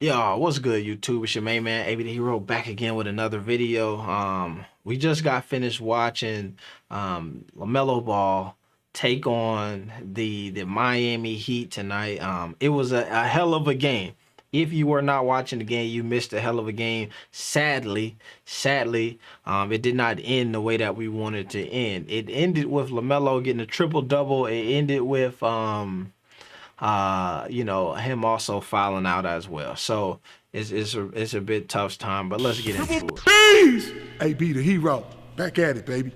Yo, what's good, YouTube? It's your main man, AB the Hero, back again with another video. We just got finished watching LaMelo Ball take on the Miami Heat tonight. It was a hell of a game. If you were not watching the game, you missed a hell of a game. Sadly, it did not end the way that we wanted to end. It ended with LaMelo getting a triple-double. It ended with him also fouling out as well. So it's a bit tough time, but let's get into it. Please, AB the Hero, back at it, baby.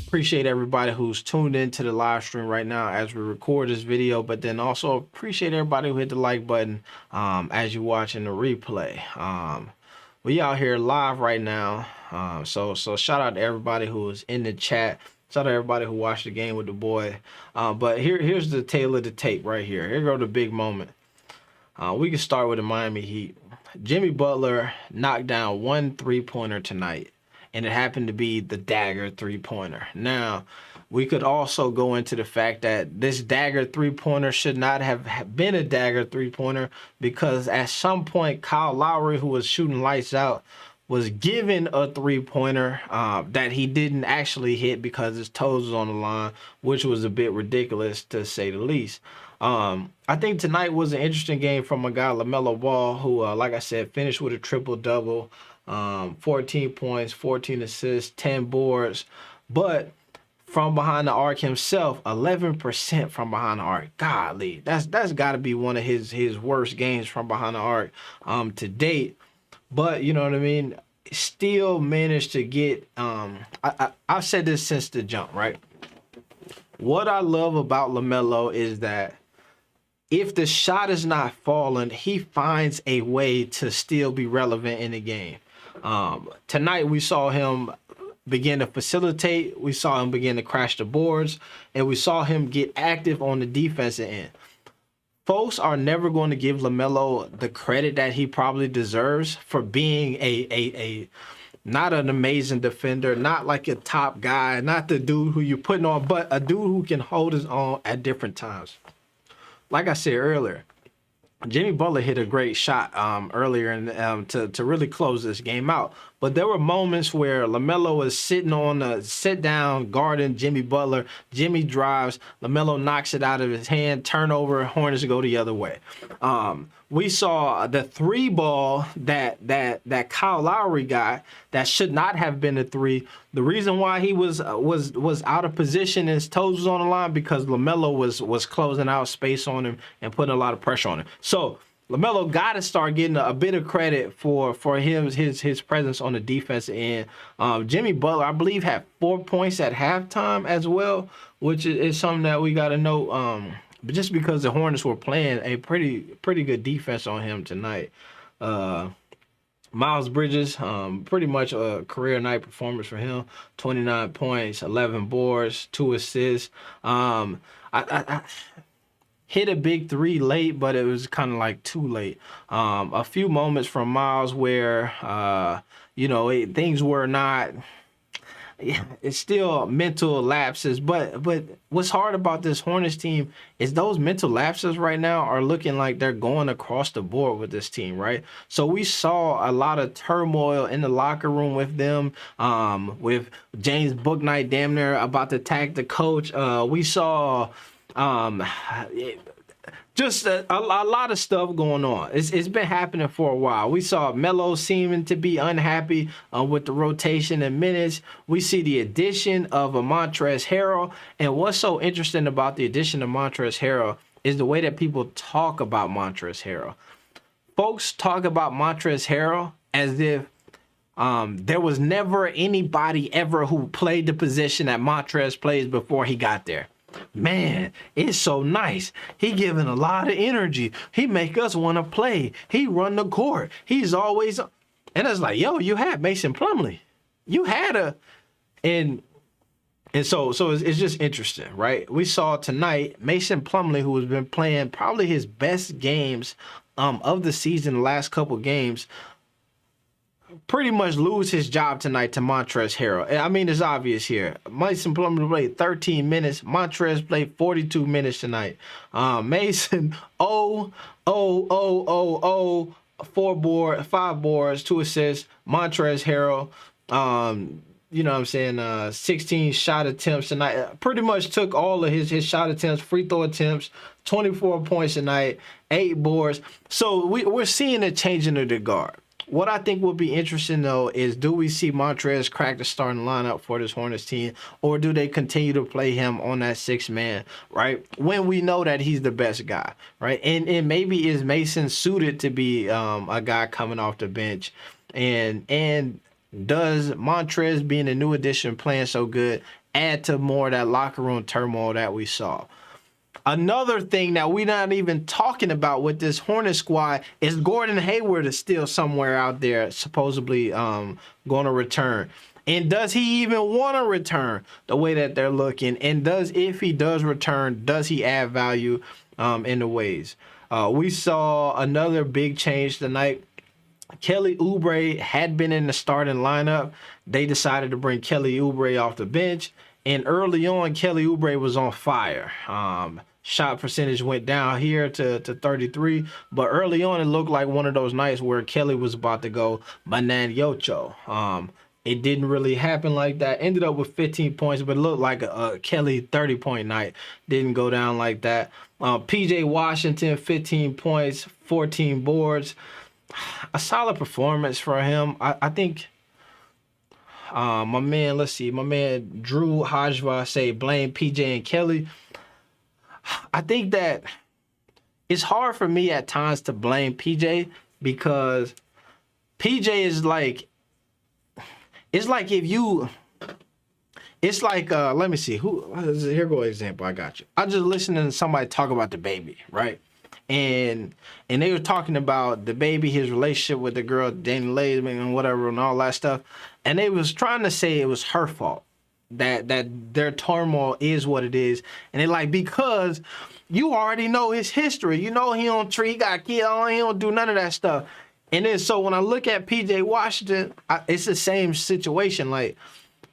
Appreciate everybody who's tuned into the live stream right now as we record this video, but then also appreciate everybody who hit the like button as you're watching the replay. We out here live right now. So shout out to everybody who is in the chat. Shout out to everybody who watched the game with the boy. But here's the tail of the tape right here. Here go the big moment. We can start with the Miami Heat. Jimmy Butler knocked down one three-pointer tonight, and it happened to be the dagger three-pointer. Now, we could also go into the fact that this dagger three-pointer should not have been a dagger three-pointer, because at some point Kyle Lowry, who was shooting lights out, was given a three-pointer that he didn't actually hit because his toes was on the line, which was a bit ridiculous to say the least. I think tonight was an interesting game from a guy, LaMelo Ball, who, like I said, finished with a triple-double, 14 points, 14 assists, 10 boards, but from behind the arc himself, 11% from behind the arc. Golly, that's got to be one of his worst games from behind the arc to date. But you know what I mean, still managed to get I've said this since the jump, right? What I love about LaMelo is that if the shot is not falling, he finds a way to still be relevant in the game. Tonight we saw him begin to facilitate, we saw him begin to crash the boards, and we saw him get active on the defensive end. Folks are never going to give LaMelo the credit that he probably deserves for being a not an amazing defender, not like a top guy, not the dude who you're putting on, but a dude who can hold his own at different times. Like I said earlier, Jimmy Butler hit a great shot earlier to really close this game out. But there were moments where LaMelo was sitting on a sit-down guarding Jimmy Butler. Jimmy drives, LaMelo knocks it out of his hand, turnover, Hornets go the other way. We saw the three ball that Kyle Lowry got that should not have been a three. The reason why he was out of position and his toes was on the line because LaMelo was closing out space on him and putting a lot of pressure on him. So LaMelo got to start getting a bit of credit for his presence on the defensive end. Jimmy Butler, I believe, had 4 points at halftime as well, which is something that we got to note. But just because the Hornets were playing a pretty good defense on him tonight. Miles Bridges, pretty much a career night performance for him. 29 points, 11 boards, 2 assists. I hit a big three late, but it was kind of like too late. A few moments from Miles where, things were not... Yeah, it's still mental lapses, but what's hard about this Hornets team is those mental lapses right now are looking like they're going across the board with this team, right? So we saw a lot of turmoil in the locker room with them, with James Bouknight damn near about to tag the coach. We saw just a lot of stuff going on. It's been happening for a while. We saw Melo seeming to be unhappy with the rotation and minutes. We see the addition of a Montrezl Harrell. And what's so interesting about the addition of Montrezl Harrell is the way that people talk about Montrezl Harrell. Folks talk about Montrezl Harrell as if there was never anybody ever who played the position that Montrezl plays before he got there. Man, it's so nice. He giving a lot of energy. He make us want to play. He run the court. He's always... And it's like, yo, you had Mason Plumlee. You had a... And so it's just interesting, right? We saw tonight Mason Plumlee, who has been playing probably his best games of the season, the last couple games, pretty much lose his job tonight to Montrezl Harrell. I mean, it's obvious here. Mason Plumlee played 13 minutes. Montrezl played 42 minutes tonight. Mason, 5 boards, 2 assists. Montrezl Harrell, you know what I'm saying, 16 shot attempts tonight. Pretty much took all of his shot attempts, free throw attempts, 24 points tonight, 8 boards. So we're seeing a change in the guard. What I think will be interesting, though, is do we see Montrezl crack the starting lineup for this Hornets team, or do they continue to play him on that 6-man, right, when we know that he's the best guy, right? And maybe is Mason suited to be a guy coming off the bench, and does Montrezl being a new addition playing so good add to more of that locker room turmoil that we saw? Another thing that we're not even talking about with this Hornet squad is Gordon Hayward is still somewhere out there supposedly going to return. And does he even want to return the way that they're looking? And if he does return, does he add value in the ways? We saw another big change tonight. Kelly Oubre had been in the starting lineup. They decided to bring Kelly Oubre off the bench. And early on, Kelly Oubre was on fire. Shot percentage went down here to 33. But early on, it looked like one of those nights where Kelly was about to go banana. It didn't really happen like that. Ended up with 15 points, but it looked like a Kelly 30-point night. Didn't go down like that. PJ Washington, 15 points, 14 boards. A solid performance for him. I think my man Drew Hajva say blame PJ and Kelly. I think that it's hard for me at times to blame PJ because PJ is like, it's like if you, it's like, let me see, here go an example, I got you. I just listened to somebody talk about the baby, right? And they were talking about the baby, his relationship with the girl, Danny Lazeman and whatever and all that stuff. And they was trying to say it was her fault, that their turmoil is what it is. And they like, because you already know his history. You know he don't treat, he got kids, he don't do none of that stuff. And then so when I look at PJ Washington, it's the same situation. Like,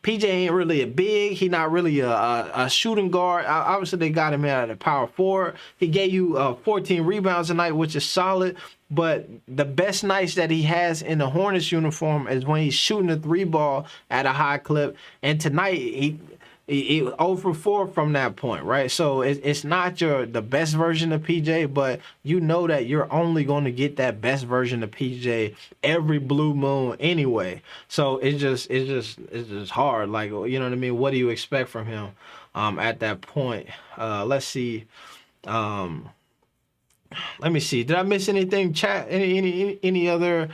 PJ ain't really a big. He not really a shooting guard. Obviously, they got him at a power forward. He gave you 14 rebounds tonight, which is solid. But the best nights that he has in the Hornets uniform is when he's shooting the 3 ball at a high clip. And tonight, he 0 for 4 from that point, right? So it's not the best version of PJ, but you know that you're only going to get that best version of PJ every blue moon anyway. So it's just hard. Like, you know what I mean? What do you expect from him at that point? Let's see. Let me see. Did I miss anything, chat? Any other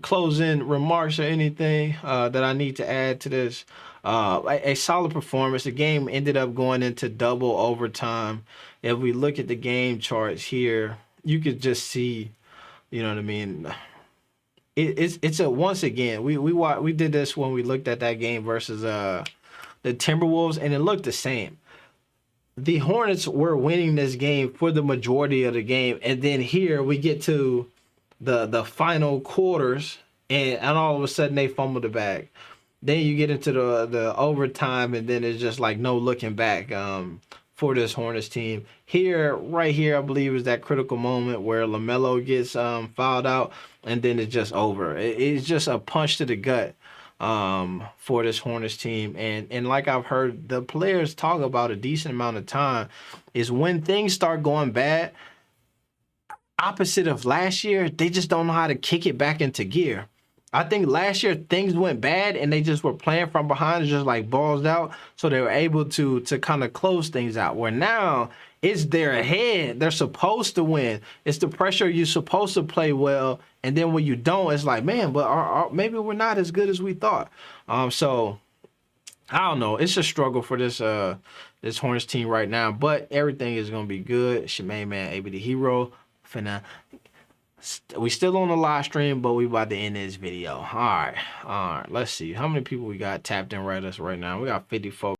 closing remarks or anything that I need to add to this? A solid performance. The game ended up going into double overtime. If we look at the game charts here, you could just see, you know what I mean. It's a once again. We did this when we looked at that game versus the Timberwolves, and it looked the same. The Hornets were winning this game for the majority of the game, and then here we get to the final quarters, and all of a sudden they fumbled the bag. Then you get into the overtime, and then it's just like no looking back for this Hornets team. Right here, I believe is that critical moment where LaMelo gets fouled out, and then it's just over. It's just a punch to the gut for this Hornets team. And like I've heard the players talk about a decent amount of time, is when things start going bad, opposite of last year, they just don't know how to kick it back into gear. I think last year things went bad and they just were playing from behind, just like balls out. So they were able to kind of close things out. Where now it's their ahead. They're supposed to win. It's the pressure. You're supposed to play well. And then when you don't, it's like, man, but maybe we're not as good as we thought. So I don't know. It's a struggle for this Hornets team right now. But everything is going to be good. It's your main man, AB the Hero. We still on the live stream, but we about to end this video. All right. Let's see how many people we got tapped in right now. We got 50 folks.